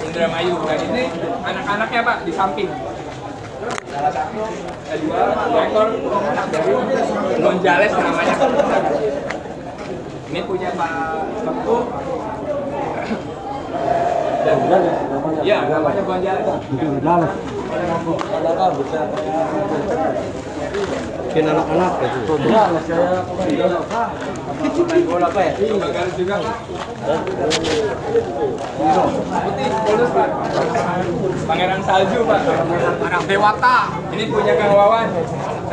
Indramayu. Dan ini anak-anaknya Pak di samping. Salah satu, dua ekor anak dari Gonzales namanya. Ini punya Pak Bektu. Dan ya, namanya Gonzales. Bikin anak-anak gitu. Bola apa ya? Juga. Putih, polus Pak. Pangeran Salju Pak. Anak Dewata. Ini punya Kang Wawan.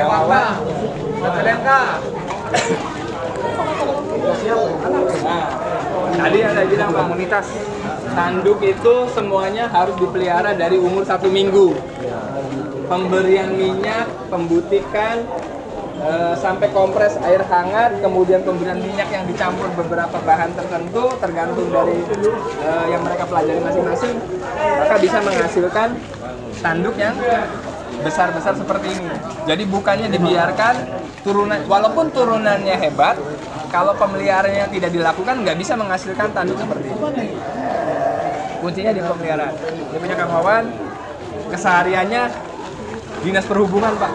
Dewata. Selenka. Nah, tadi ada bilang komunitas. Tanduk itu semuanya harus dipelihara dari umur 1 minggu. Pemberian minyak, pembutikan, sampai kompres air hangat, kemudian pemberian minyak yang dicampur beberapa bahan tertentu, tergantung dari yang mereka pelajari masing-masing, maka bisa menghasilkan tanduk yang besar-besar seperti ini. Jadi bukannya dibiarkan turunan, walaupun turunannya hebat, kalau pemeliharaannya tidak dilakukan, nggak bisa menghasilkan tanduk seperti ini. Kuncinya di pemeliharaan. Dia punya Kang Wawan, kesehariannya Dinas Perhubungan Pak.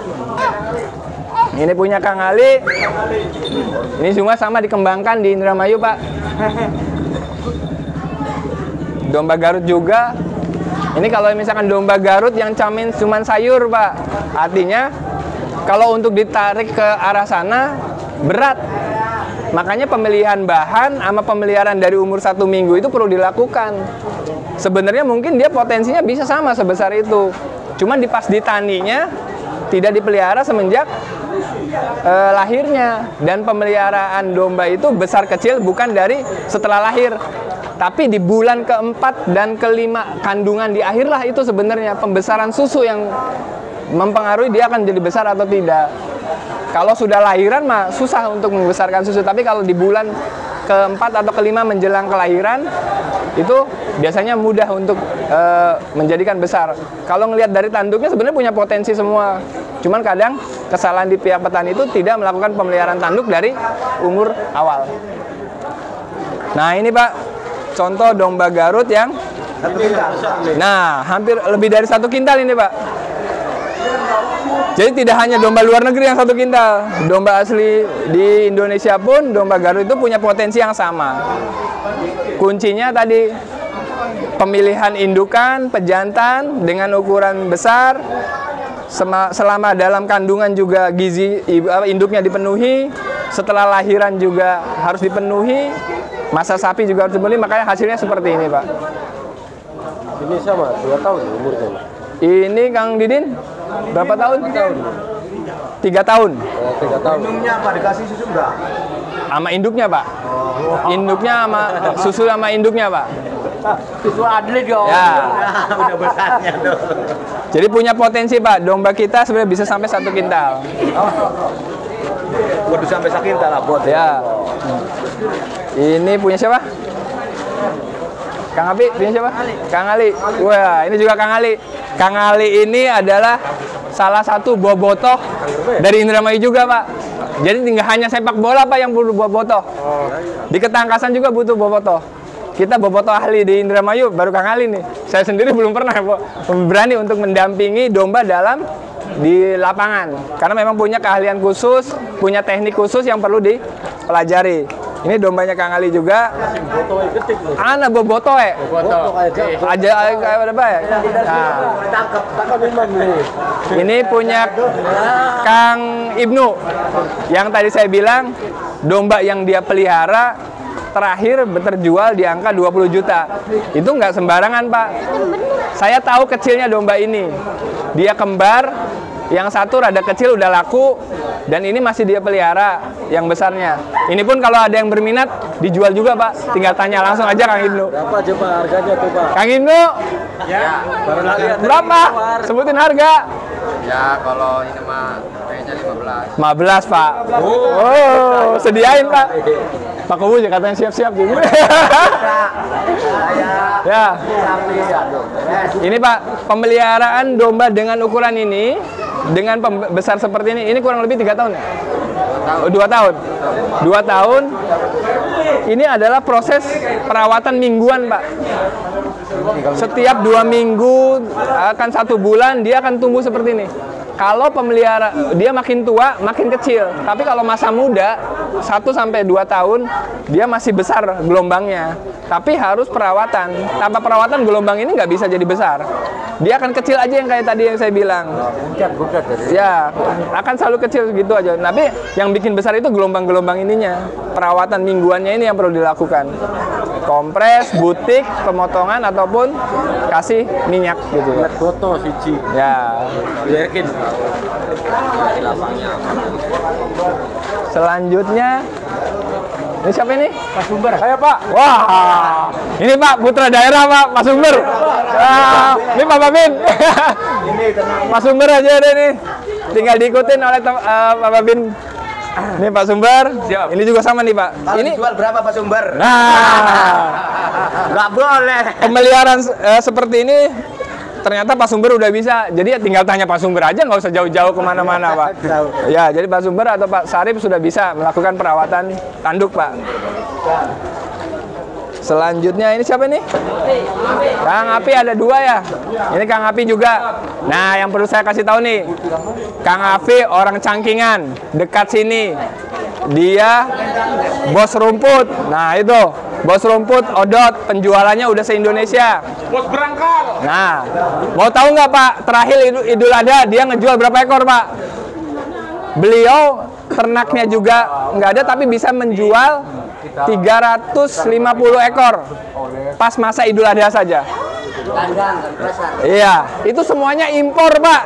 Ini punya Kang Ali. Ini semua sama dikembangkan di Indramayu Pak. Domba Garut juga. Ini kalau misalkan domba Garut yang camin cuman sayur Pak. Artinya kalau untuk ditarik ke arah sana berat. Makanya pemilihan bahan sama pemeliharaan dari umur 1 minggu itu perlu dilakukan. Sebenarnya mungkin dia potensinya bisa sama sebesar itu. Cuman pas ditaninya tidak dipelihara semenjak lahirnya. Dan pemeliharaan domba itu besar kecil bukan dari setelah lahir. Tapi di bulan keempat dan kelima kandungan di akhir lah itu sebenarnya pembesaran susu yang mempengaruhi dia akan jadi besar atau tidak. Kalau sudah lahiran mah susah untuk membesarkan susu, tapi kalau di bulan keempat atau kelima menjelang kelahiran itu biasanya mudah untuk menjadikan besar. Kalau ngelihat dari tanduknya sebenarnya punya potensi semua. Cuman kadang kesalahan di pihak petani itu tidak melakukan pemeliharaan tanduk dari umur awal. Nah ini Pak, contoh domba Garut yang hampir lebih dari 1 kintal ini Pak. Jadi tidak hanya domba luar negeri yang 1 kintal, domba asli di Indonesia pun domba Garut itu punya potensi yang sama. Kuncinya tadi pemilihan indukan, pejantan dengan ukuran besar, selama dalam kandungan juga gizi induknya dipenuhi, setelah lahiran juga harus dipenuhi, masa sapi juga harus dipenuhi, makanya hasilnya seperti ini Pak. Ini sama, 2 tahun umurnya. Ini Kang Didin berapa tahun? 3 tahun. 3 tahun. Induknya apa? Dikasih susu enggak? Sama induknya Pak. Induknya sama susu sama induknya Pak. Susu adli dong. Ya. Udah besarnya tuh. Jadi punya potensi Pak. Domba kita sebenarnya bisa sampai 1 kintal. Waduh sampai 1 kintal lah buat. Ya. Ini punya siapa? Kang Abi, punya siapa? Kang Ali. Wah, ini juga Kang Ali. Kang Ali ini adalah salah satu bobotoh dari Indramayu juga Pak. Jadi nggak hanya sepak bola Pak yang butuh bobotoh. Di ketangkasan juga butuh bobotoh. Kita bobotoh ahli di Indramayu baru Kang Ali nih. Saya sendiri belum pernah berani untuk mendampingi domba dalam di lapangan. Karena memang punya keahlian khusus, punya teknik khusus yang perlu dipelajari. Ini dombanya Kang Ali juga. Ana bobotoe. Aja kayak apa ya? Ini punya Kang Ibnu. Yang tadi saya bilang domba yang dia pelihara terakhir terjual di angka 20 juta. Itu nggak sembarangan Pak. Saya tahu kecilnya domba ini. Dia kembar. Yang satu rada kecil udah laku, dan ini masih dia pelihara yang besarnya. Ini pun kalau ada yang berminat dijual juga Pak. Tinggal tanya langsung aja Kang Ibnu. Berapa coba harganya tuh Pak? Kang Ibnu, Ya, berapa? Sebutin harga. ya kalau ini mah kayaknya 15. 15 Pak. Oh, sediain Pak. Pak Kubu ya katanya siap-siap juga. Ya. Ini Pak, pemeliharaan domba dengan ukuran ini, dengan besar seperti ini kurang lebih 3 tahun ya? Oh, 2 tahun. 2 tahun. Ini adalah proses perawatan mingguan, Pak. Setiap 2 minggu, akan 1 bulan, dia akan tumbuh seperti ini. Kalau pemelihara, dia makin tua, makin kecil. Tapi kalau masa muda, 1-2 tahun, dia masih besar gelombangnya. Tapi harus perawatan. Tanpa perawatan, gelombang ini nggak bisa jadi besar. Dia akan kecil aja yang kayak tadi yang saya bilang. Ya, akan selalu kecil gitu aja. Tapi yang bikin besar itu gelombang-gelombang ininya. Perawatan mingguannya ini yang perlu dilakukan. Kompres, butik, pemotongan, ataupun kasih minyak gitu. Foto siji. Ya. Yakin. Selanjutnya, ini siapa ini? Pak Sumber. Saya Pak. Wah, ini Pak putra daerah Pak, Pak Sumber. Ini Pak Babin. Pak Sumber aja deh nih. Tinggal diikutin oleh Pak Babin. Ini Pak Sumber. Siap. Ini juga sama nih Pak. Ini jual berapa Pak Sumber? Nah, Nggak boleh. pemeliharaan seperti ini ternyata Pak Sumber udah bisa. Jadi ya tinggal tanya Pak Sumber aja, nggak usah jauh-jauh kemana-mana Pak. Ya, jadi Pak Sumber atau Pak Sarip sudah bisa melakukan perawatan tanduk Pak. Selanjutnya ini siapa nih? Kang Api ada 2 ya. Ini Kang Api juga. Nah, yang perlu saya kasih tahu nih, Kang Api orang Cangkingan, dekat sini. Dia bos rumput. Nah itu, bos rumput Odot, penjualannya udah se-Indonesia. Bos berangkal. Nah, mau tahu nggak Pak, terakhir Idul Adha dia ngejual berapa ekor Pak? Beliau ternaknya juga nggak ada, tapi bisa menjual 350 ekor pas masa Idul Adha saja. Iya, itu semuanya impor Pak,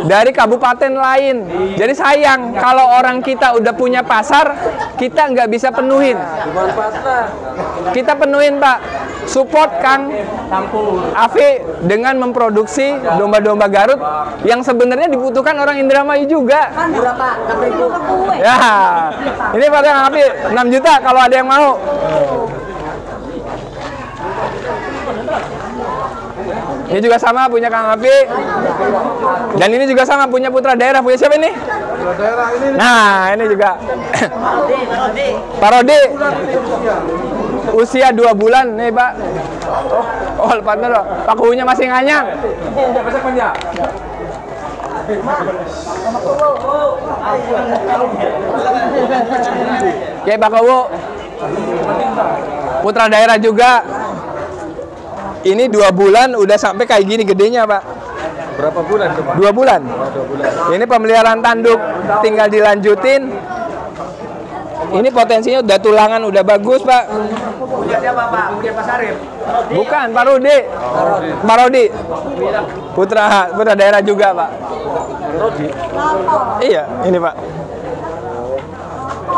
dari kabupaten lain. Jadi sayang kalau orang kita udah punya pasar, kita nggak bisa penuhin. Kita penuhin Pak. Support Kang Afi dengan memproduksi domba-domba Garut yang sebenarnya dibutuhkan orang Indramayu juga. Ya, ini pada Kang Afi 6 juta kalau ada yang mau. Ini juga sama punya Kang Api. Dan ini juga sama punya putra daerah. Punya siapa ini? Putra daerah ini. Nah, ini juga Pak Rodi. Usia 2 bulan nih Pak. Oh, partner loh. Pak Kuhunya masih nganyang. Oke Pak Kuhu, putra daerah juga. Ini 2 bulan udah sampai kayak gini gedenya Pak. Berapa bulan tuh Pak? 2 bulan. 2 bulan. Ini pemeliharaan tanduk, tinggal dilanjutin. Ini potensinya udah tulangan udah bagus Pak. Punya siapa Pak? Punya Pak Sarip? Bukan, Pak Rudi. Pak Rudi. Putra daerah juga Pak. Rodi. Iya, ini Pak.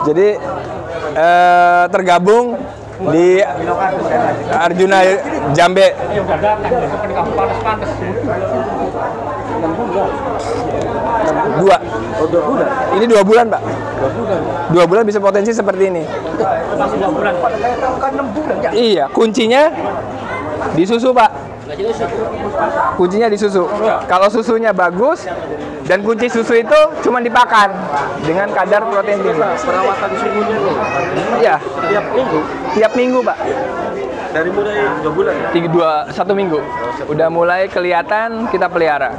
Jadi tergabung di Arjuna Jambe. Dua. Oh, 2 bulan. Ini 2 bulan Pak. 2 bulan. 2 bulan bisa potensi seperti ini. Masih 2 bulan. Kan 6 bulan ya? Iya, kuncinya di susu Pak. Kuncinya di susu. Kalau susunya bagus dan kunci susu itu cuma dipakan dengan kadar protein tinggi. Perawatan suhunya nih. Iya, Tiap minggu. tiap minggu Pak. Dari mulai 2 bulan. 1 minggu. Udah mulai kelihatan kita pelihara.